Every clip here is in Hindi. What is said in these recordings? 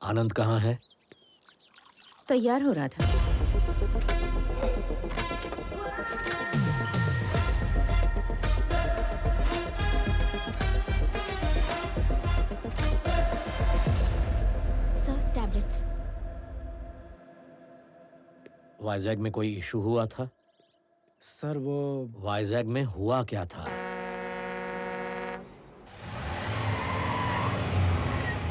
आनंद कहाँ है? तैयार हो रहा था। Sir, tablets. वाइजैग में कोई इशू हुआ था? सर वो वाइजैग में हुआ क्या था?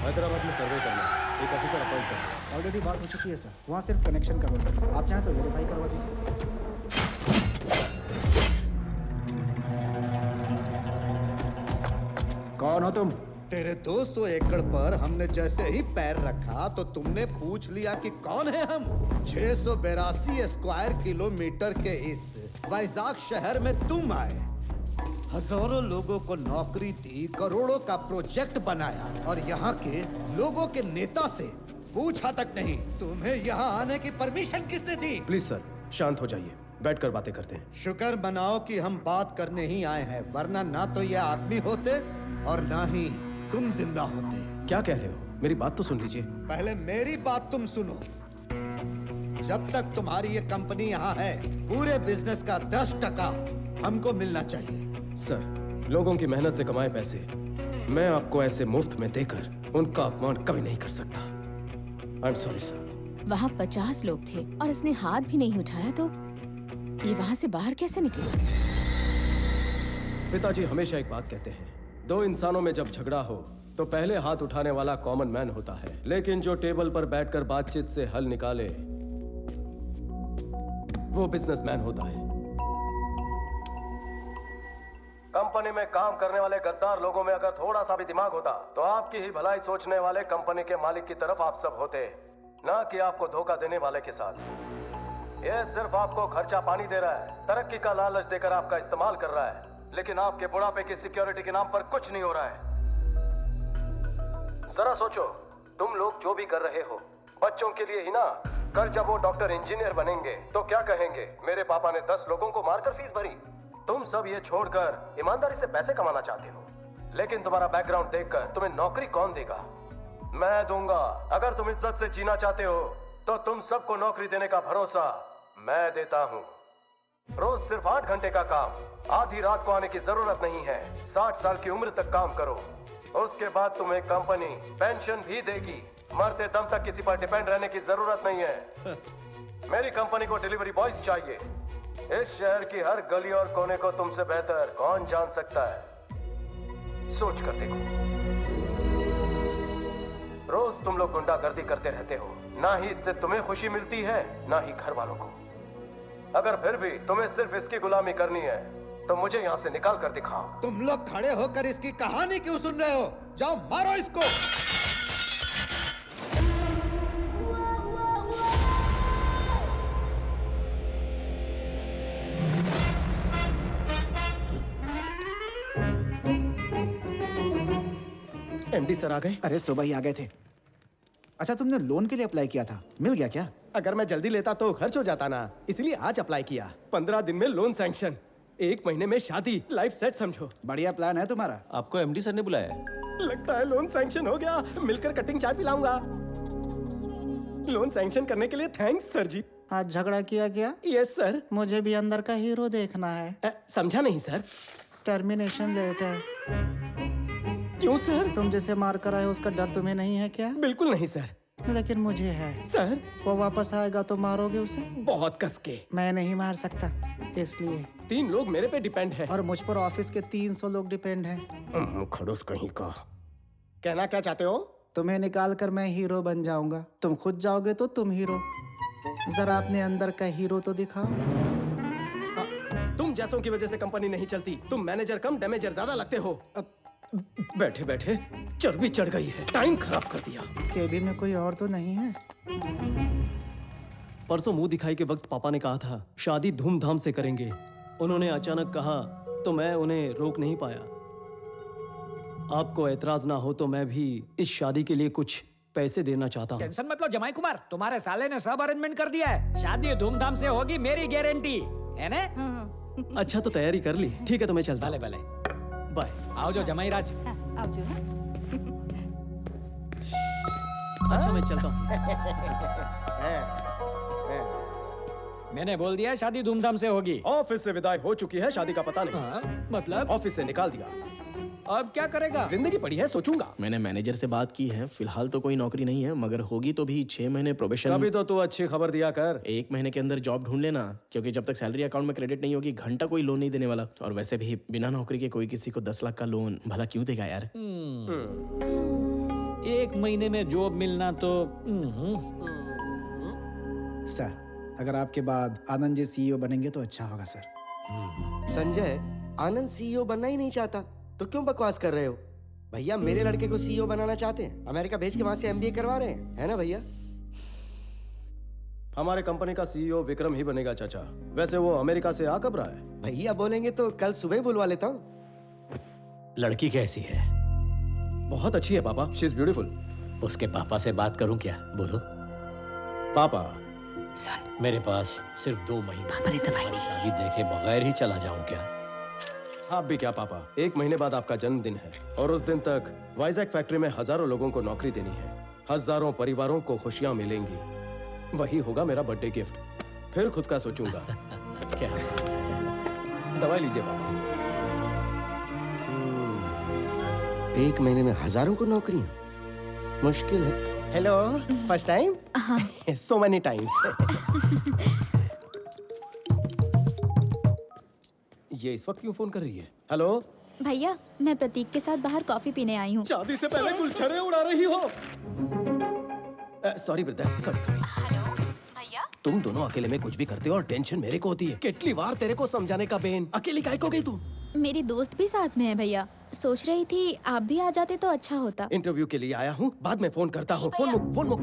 हैदराबाद में सर्वे करना, एक ऑफिसर अपॉइंट करना। ऑलरेडी बात हो चुकी है सर, वहाँ सिर्फ कनेक्शन करवाना है। आप चाहें तो वेरीफाई करवा दीजिए। कौन हो तुम? तेरे 200 एकड़ पर हमने जैसे ही पैर रखा तो तुमने पूछ लिया कि कौन है हम। 682 स्क्वायर किलोमीटर के इस वाइजाग शहर में तुम आए, हजारों लोगों को नौकरी दी, करोड़ों का प्रोजेक्ट बनाया और यहाँ के लोगों के नेता से पूछा तक नहीं। तुम्हें यहाँ आने की परमिशन किसने दी? प्लीज सर, शांत हो जाइए, बैठकर बातें करते हैं। शुक्र मनाओ कि हम बात करने ही आए हैं, वरना ना तो ये आदमी होते और ना ही तुम जिंदा होते। क्या कह रहे हो? मेरी बात तो सुन लीजिए। पहले मेरी बात तुम सुनो। जब तक तुम्हारी ये कंपनी यहाँ है, पूरे बिजनेस का 10% हमको मिलना चाहिए। सर, लोगों की मेहनत से कमाए पैसे मैं आपको ऐसे मुफ्त में देकर उनका अपमान कभी नहीं कर सकता। I am sorry sir. वहाँ 50 लोग थे और इसने हाथ भी नहीं उठाया तो ये वहाँ से बाहर कैसे निकला? पिताजी हमेशा एक बात कहते हैं, दो इंसानों में जब झगड़ा हो तो पहले हाथ उठाने वाला कॉमन मैन होता है, लेकिन जो टेबल पर बैठकर बातचीत से हल निकाले वो बिजनेसमैन होता है। कंपनी में काम करने वाले गद्दार लोगों में अगर थोड़ा सा भी दिमाग होता तो आपकी ही भलाई सोचने वाले कंपनी के मालिक की तरफ आप सब होते, ना कि आपको धोखा देने वाले के साथ। ये सिर्फ आपको खर्चा पानी दे रहा है, तरक्की का लालच देकर आपका इस्तेमाल कर रहा है, लेकिन आपके बुढ़ापे की सिक्योरिटी के नाम पर कुछ नहीं हो रहा है। जरा सोचो, तुम लोग जो भी कर रहे हो बच्चों के लिए ही ना। कल जब वो डॉक्टर इंजीनियर बनेंगे तो क्या कहेंगे, मेरे पापा ने 10 लोगों को मारकर फीस भरी। तुम सब ये छोड़कर ईमानदारी से पैसे कमाना चाहते हो, लेकिन तुम्हारा बैकग्राउंड देखकर तुम्हें नौकरी कौन देगा? मैं दूंगा। अगर तुम इज्जत से जीना चाहते हो तो तुम सबको नौकरी देने का भरोसा मैं देता हूँ। रोज सिर्फ 8 घंटे का काम, आधी रात को आने की जरूरत नहीं है। 60 साल की उम्र तक काम करो, उसके बाद तुम्हें कंपनी पेंशन भी देगी। मरते दम तक किसी पर डिपेंड रहने की जरूरत नहीं है। मेरी कंपनी को डिलीवरी बॉयज चाहिए। इस शहर की हर गली और कोने को तुमसे बेहतर कौन जान सकता है? सोच कर देखो। रोज तुम लोग गुंडागर्दी करते रहते हो, ना ही इससे तुम्हें खुशी मिलती है ना ही घर वालों को। अगर फिर भी तुम्हें सिर्फ इसकी गुलामी करनी है तो मुझे यहाँ से निकाल कर दिखाओ। तुम लोग खड़े होकर इसकी कहानी क्यों सुन रहे हो? जाओ मारो इसको। एमडी सर आ गए? अरे सुबह ही आ गए थे। अच्छा, तुमने लोन के लिए अप्लाई किया था, मिल गया क्या? अगर मैं जल्दी लेता तो खर्च हो जाता ना, इसलिए आज अप्लाई किया। 15 दिन में लोन सैंक्शन, 1 महीने में शादी, लाइफ सेट समझो। बढ़िया प्लान है तुम्हारा। आपको एमडी सर ने बुलाया है? लगता है लोन सैंक्शन हो गया। मिलकर कटिंग चाय पिलाऊंगा। लोन सैंक्शन करने के लिए थैंक्स सर जी। आज झगड़ा किया क्या? Yes sir. मुझे भी अंदर का हीरो देखना है। समझा नहीं सर। Termination letter. क्यों सर? तुम जिसे मार कर आए उसका डर तुम्हें नहीं है क्या? बिल्कुल नहीं सर। लेकिन मुझे है। सर, वो वापस आएगा तो मारोगे उसे? बहुत कस के। मैं नहीं मार सकता, इसलिए। 3 लोग मेरे पे डिपेंड है। और मुझ पर ऑफिस के 300 लोग डिपेंड हैं। खड़ूस कहीं का। कहना क्या चाहते हो? तुम्हें निकाल कर मैं हीरो बन जाऊंगा, तुम खुद जाओगे तो तुम हीरो। जरा अपने अंदर का हीरो तो दिखाओ। तुम जैसों की वजह से कंपनी नहीं चलती। तुम मैनेजर कम डैमेजर ज्यादा लगते हो। बैठे बैठे चर्बी चढ़ गई है, टाइम खराब कर दिया। केबिन में कोई और तो नहीं है? परसों मुंह दिखाई के वक्त पापा ने कहा था शादी धूमधाम से करेंगे। उन्होंने अचानक कहा तो मैं उन्हें रोक नहीं पाया। आपको एतराज ना हो तो मैं भी इस शादी के लिए कुछ पैसे देना चाहता हूँ। टेंशन मत लो जमाई कुमार, तुम्हारे साले ने सब अरेंजमेंट कर दिया है। शादी धूमधाम से होगी, मेरी गारंटी है ना? अच्छा तो तैयारी कर ली? ठीक है तो मैं चलता। भले भले, बाय। आओ जो जमाई राज। आओ जो। अच्छा मैं चलता हूँ। मैंने बोल दिया शादी धूमधाम से होगी। ऑफिस से विदाई हो चुकी है, शादी का पता नहीं। हाँ, मतलब ऑफिस से निकाल दिया। अब क्या करेगा? जिंदगी पड़ी है, सोचूंगा। मैंने मैनेजर से बात की है, फिलहाल तो कोई नौकरी नहीं है, मगर होगी तो भी 6 महीने प्रोबेशन। कभी तो तू अच्छी खबर दिया कर। 1 महीने के अंदर जॉब ढूंढ लेना, क्योंकि जब तक सैलरी अकाउंट में क्रेडिट नहीं होगी घंटा कोई लोन नहीं देने वाला। और वैसे भी बिना नौकरी के कोई किसी को 10 लाख का लोन भला क्यों देगा यार। 1 महीने में जॉब मिलना तो सर, अगर आपके बाद आनंद जी सीईओ बनेंगे तो अच्छा होगा सर। संजय, आनंद सीईओ बनना ही नहीं चाहता तो क्यों बकवास कर रहे हो? भैया मेरे लड़के को सीईओ बनाना चाहते हैं, अमेरिका भेज के वहां से एमबीए करवा रहे हैं, है ना भैया? हमारे कंपनी का सीईओ विक्रम ही बनेगा चाचा। वैसे वो अमेरिका से आ कब रहा है? भैया बोलेंगे तो कल सुबह बुलवा लेता हूँ। लड़की कैसी है? बहुत अच्छी है पापा, शी इज ब्यूटीफुल। उसके पापा से बात करूं क्या? बोलो। पापा, मेरे पास सिर्फ 2 महीने, शादी देखे बगैर ही चला जाऊं क्या? आप भी क्या पापा, 1 महीने बाद आपका जन्मदिन है और उस दिन तक वाइजैक फैक्ट्री में हजारों लोगों को नौकरी देनी है, हजारों परिवारों को खुशियां मिलेंगी। वही होगा मेरा बर्थडे गिफ्ट। फिर खुद का सोचूंगा। क्या? दवाई लीजिए पापा। 1 महीने में हजारों को नौकरी, मुश्किल है। Hello, first time? So many times. ये इस वक्त क्यों फोन कर रही है? हेलो भैया, मैं प्रतीक के साथ बाहर कॉफी पीने आई हूँ। शादी से पहले गुलछरे उड़ा रही हो? Sorry brother, sorry. हेलो भैया, तुम दोनों अकेले में कुछ भी करते हो और टेंशन मेरे को होती है। कितनी बार तेरे को समझाने का बेन, अकेली काहे को गई तू? मेरी दोस्त भी साथ में है भैया। सोच रही थी आप भी आ जाते तो अच्छा होता। इंटरव्यू के लिए आया हूँ, बाद में फोन करता हूँ। फोन मुक।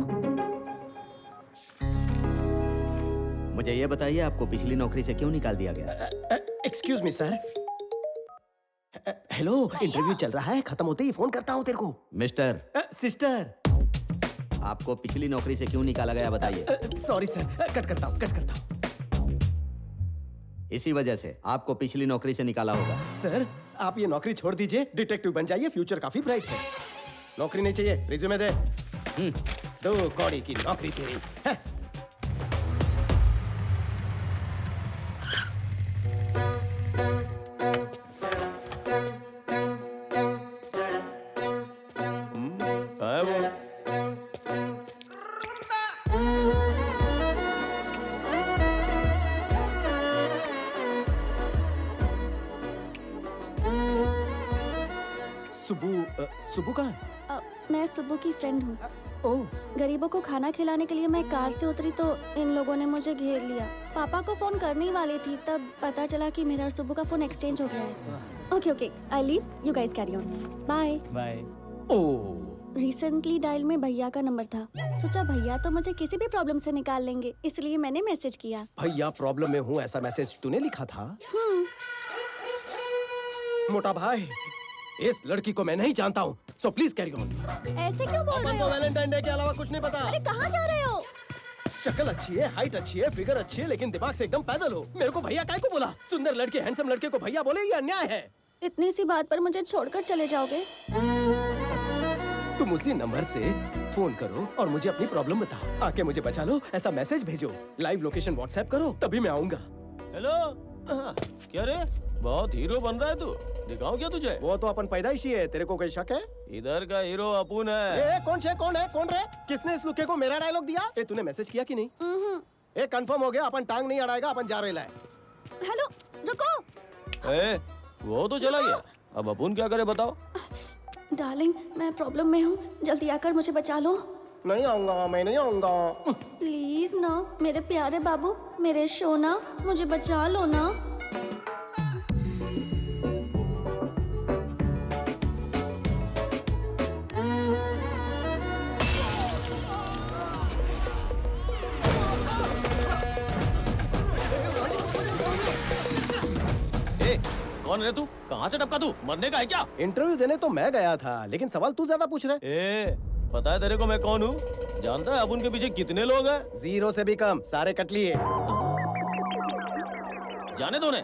मुझे ये बताइए आपको पिछली नौकरी से क्यों निकाल दिया गया? Excuse me sir. Hello, interview चल रहा है, खत्म होते ही फोन करता हूँ तेरे को। Mister, sister. आपको पिछली नौकरी से क्यों निकाला गया बताइए। सॉरी सर, कट करता हूँ। इसी वजह से आपको पिछली नौकरी से निकाला होगा। सर, आप ये नौकरी छोड़ दीजिए, डिटेक्टिव बन जाइए, फ्यूचर काफी ब्राइट है। नौकरी नहीं चाहिए, रिज्यूमे दे। 2 कौड़ी की नौकरी तेरी है। सुबु कहाँ है? मैं सुबह की फ्रेंड हूँ। ओह, गरीबों को खाना खिलाने के लिए मैं कार से उतरी तो इन लोगों ने मुझे घेर लिया। पापा को फोन करने ही वाली थी, तब पता चला कि मेरा और सुबह का फोन एक्सचेंज हो गया है। Okay, I leave, you guys carry on, bye. Oh. Recently dial में भैया का नंबर था, सोचा भैया तो मुझे किसी भी प्रॉब्लम से निकाल लेंगे, इसलिए मैंने मैसेज किया। भैया प्रॉब्लम में हूँ ऐसा मैसेज तूने लिखा था? मोटा भाई, इस लड़की को मैं नहीं जानता हूँ, सो प्लीज कैरी ऑन। ऐसे क्यों बोल रहे हो? वैलेंटाइन डे के अलावा कुछ नहीं पता। अरे कहाँ जा रहे हो? शक्ल अच्छी है, हाइट अच्छी है, फिगर अच्छी है, लेकिन दिमाग से एकदम पैदल हो। मेरे को भैया काहे को बोला? सुंदर लड़के, हैंडसम लड़के को भैया बोले, ये अन्याय है। इतनी सी बात पर मुझे छोड़कर चले जाओगे? तुम उसी नंबर से फोन करो और मुझे अपनी प्रॉब्लम बताओ, आके मुझे बचा लो, ऐसा मैसेज भेजो, लाइव लोकेशन व्हाट्सएप करो, तभी मैं आऊंगा। हेलो, क्या रे? बहुत हीरो बन रहा है तू, दिखाऊं क्या तुझे? वो तो अपन पैदाइशी है, तेरे को कोई शक है? इधर का हीरो अपुन है। कौन रे? किसने इस लुके को मेरा डायलॉग दिया? तूने मैसेज किया कि नहीं? कंफर्म हो गया, अपन टांग नहीं अड़ाएगा, अपन जा रहे हैं। हेलो, रुको। वो तो चला गया, अब अपुन क्या करे बताओ? डार्लिंग, मैं प्रॉब्लम में हूँ, जल्दी आकर मुझे बचा लो। नहीं आऊंगा, मैं नहीं आऊंगा। प्लीज ना, मेरे प्यारे बाबू, मेरे सोना, मुझे बचा लो ना। कौन है तू? कहाँ से टपका तू? मरने का है क्या? इंटरव्यू देने तो मैं गया था, लेकिन सवाल तू ज्यादा पूछ रहा है। पता है तेरे को मैं कौन हूँ? जानता है अपुन के पीछे कितने लोग हैं? 0 से भी कम, सारे कट लिए। जाने दो ने।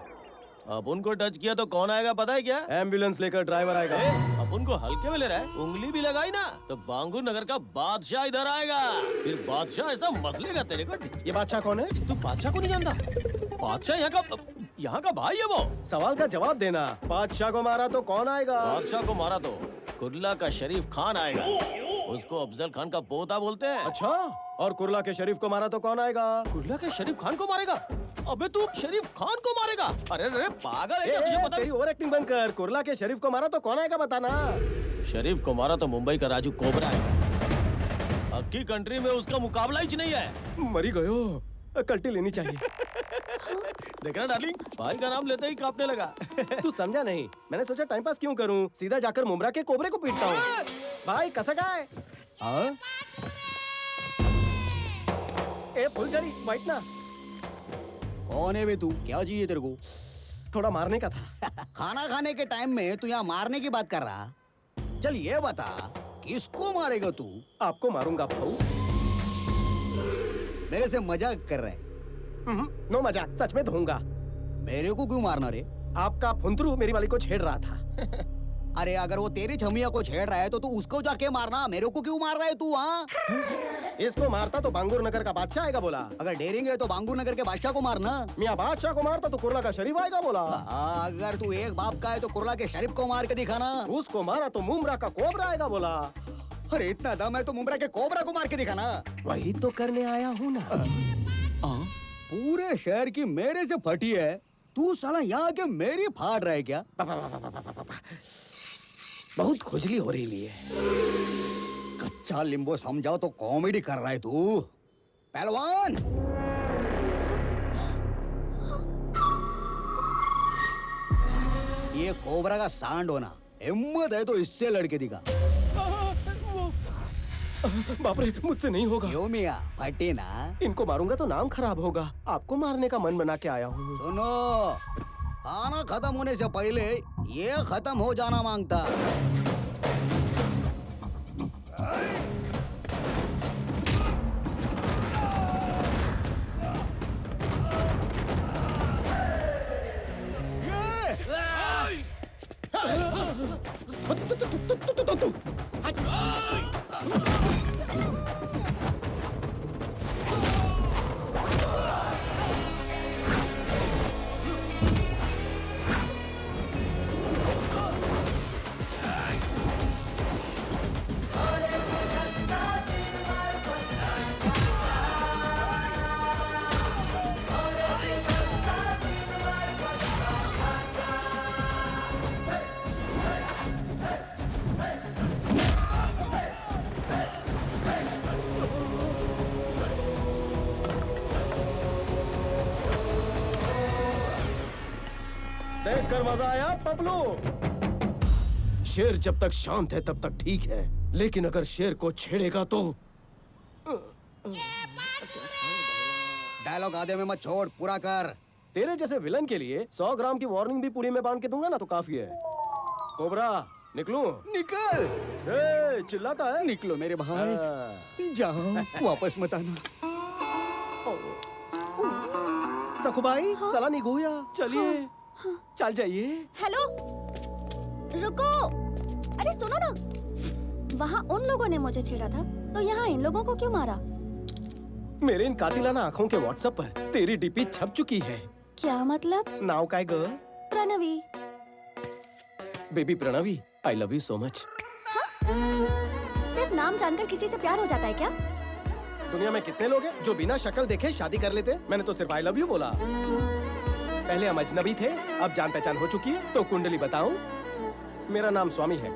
अब उनको टच किया तो कौन आएगा पता है क्या? एम्बुलेंस लेकर ड्राइवर आएगा। अब उनको हल्के में ले रहा है, उंगली भी लगाई ना तो बांगूर नगर का बादशाह इधर आएगा। फिर बादशाह ऐसा मसलेगा तेरे को। ये बादशाह कौन है? तू बादशाह को नहीं जानता? बादशाह यहाँ का भाई है वो। सवाल का जवाब देना। बादशाह को मारा तो कौन आएगा? बादशाह को मारा तो कुर्ला का शरीफ खान आएगा। उसको अफजल खान का पोता बोलते हैं। अच्छा, और कुर्ला के शरीफ को मारा तो कौन आएगा? कुर्ला के शरीफ खान को मारेगा? अबे तू शरीफ खान को मारेगा? अरे पागल है क्या? तुझे पता तेरी ओवर एक्टिंग बंद कर। कुर्ला के शरीफ को मारा तो कौन आएगा बताना। शरीफ को मारा तो मुंबई का राजू कोबरा आएगा। अक्की कंट्री में उसका मुकाबला ही नहीं है। मरी गयो, कल्टी लेनी चाहिए। देखना डार्लिंग, भाई का नाम लेते ही कांपने लगा। तू समझा नहीं, मैंने सोचा टाइम पास क्यों करूं, सीधा जाकर मुमरा के कोबरे को पीटता हूँ। भाई कसक है। ए फुलझड़ी बैठना। कौन है बे तू? क्या चाहिए तेरे को? थोड़ा मारने का था। खाना खाने के टाइम में तू यहाँ मारने की बात कर रहा? चल ये बता, किसको मारेगा तू? आपको मारूंगा भाऊ। मेरे से मजाक कर रहे? नो मजाक, सच में धोऊंगा। मेरे को क्यों मारना रे? आपका फुंतरू मेरी वाली को छेड़ रहा था। अरे अगर वो तेरी छमिया को छेड़ रहा है तो तू उसको जाके मारना, मेरे को क्यों मार रहा है तू? हाँ, इसको मारता तो बांगूर नगर का बादशाह आएगा बोला। अगर डेरिंग है तो बांगूर नगर के बादशाह को मारना। मियाँ बादशाह को मारता तो कुर्ला का शरीफ आएगा बोला। अगर तू एक बाप का है तो कुर्ला के शरीफ को मार के दिखाना। उसको मारा तो मुमरा का कोबरा आएगा बोला। अरे इतना दम है तो मुमरा के कोबरा को मार के दिखाना। वही तो करने आया हूँ ना। पूरे शहर की मेरे से फटी है, तू साला यहाँ के मेरी फाड़ रहा है क्या? बहुत खुजली हो रही है। कच्चा लिंबू समझाओ तो कॉमेडी कर रहा है तू। पहलवान, ये कोबरा का सांड होना, हिम्मत है तो इससे लड़के दिखा। बाप रे, मुझसे नहीं होगा। क्यों मियां, फटे ना? इनको मारूंगा तो नाम खराब होगा। आपको मारने का मन बना के आया हूँ। सुनो, खाना खत्म होने से पहले ये खत्म हो जाना मांगता। देखकर मजा आया पपलू? शेर जब तक शांत है तब तक ठीक है, लेकिन अगर शेर को छेड़ेगा तो। डायलॉग आधे में मत छोड़, पूरा कर। तेरे जैसे विलन के लिए 100 ग्राम की वार्निंग भी पुड़ी में बांध के दूंगा ना तो काफी है। कोबरा, निकलूं? निकल। ए, चिल्लाता है। निकलो मेरे भाई, जाओ, वापस मत आना। सखुबाई, सला निगुया, चलिए। चल जाइए। हेलो, रुको। अरे सुनो ना, वहाँ उन लोगों ने मुझे छेड़ा था तो यहाँ इन लोगों को क्यों मारा? मेरे इन कातिलाना आंखों के व्हाट्सएप पर तेरी डीपी छप चुकी है। क्या मतलब? नाउ काय girl? Pranavi. Baby Pranavi, I love you so much. सिर्फ नाम जानकर किसी से प्यार हो जाता है क्या? दुनिया में कितने लोग हैं जो बिना शक्ल देखे शादी कर लेते? मैंने तो सिर्फ आई लव यू बोला। पहले हम अजनबी थे, अब जान पहचान हो चुकी है। तो कुंडली बताऊं? मेरा नाम स्वामी है।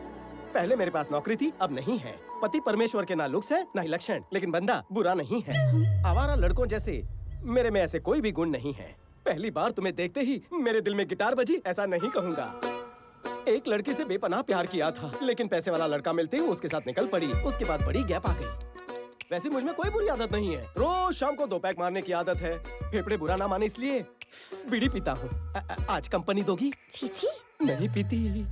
पहले मेरे पास नौकरी थी, अब नहीं है। पति परमेश्वर के ना लुक्स है ना ही लक्षण, लेकिन बंदा बुरा नहीं है। आवारा लड़कों जैसे मेरे में ऐसे कोई भी गुण नहीं है। पहली बार तुम्हें देखते ही मेरे दिल में गिटार बजी, ऐसा नहीं कहूँगा। एक लड़की से बेपनाह प्यार किया था, लेकिन पैसे वाला लड़का मिलते ही उसके साथ निकल पड़ी। उसके बाद बड़ी गैप आ गई। वैसे मुझ में कोई बुरी आदत नहीं है। रोज शाम को 2 पैक मारने की आदत है। फेफड़े बुरा ना माने इसलिए बीड़ी पीता हूँ। आज कंपनी दोगी? छीछी, नहीं पीती।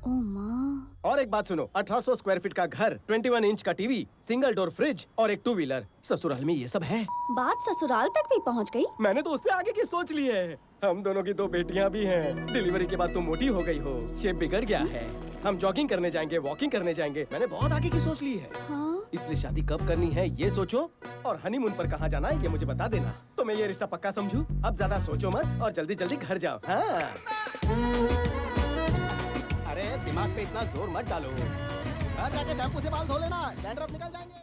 ओ माँ। और एक बात सुनो, 1800 स्क्वायर फीट का घर, 21 इंच का टीवी, सिंगल डोर फ्रिज और एक 2 व्हीलर। ससुराल में ये सब है। बात ससुराल तक भी पहुँच गई? मैंने तो उससे आगे की सोच ली है। हम दोनों की 2 बेटियां भी हैं। डिलीवरी के बाद तुम मोटी हो गई हो, शेप बिगड़ गया है। हम जॉगिंग करने जाएंगे, वॉकिंग करने जाएंगे। मैंने बहुत आगे की सोच ली है। हाँ? इसलिए शादी कब करनी है ये सोचो, और हनीमून पर कहाँ जाना है ये मुझे बता देना। तो मैं ये रिश्ता पक्का समझूं? अब ज्यादा सोचो मत और जल्दी जल्दी घर जाओ। हाँ। अरे दिमाग पे इतना जोर मत डालो। घर जाके शैम्पू से बाल धो लेना, डैंड्रफ निकल जाएंगे।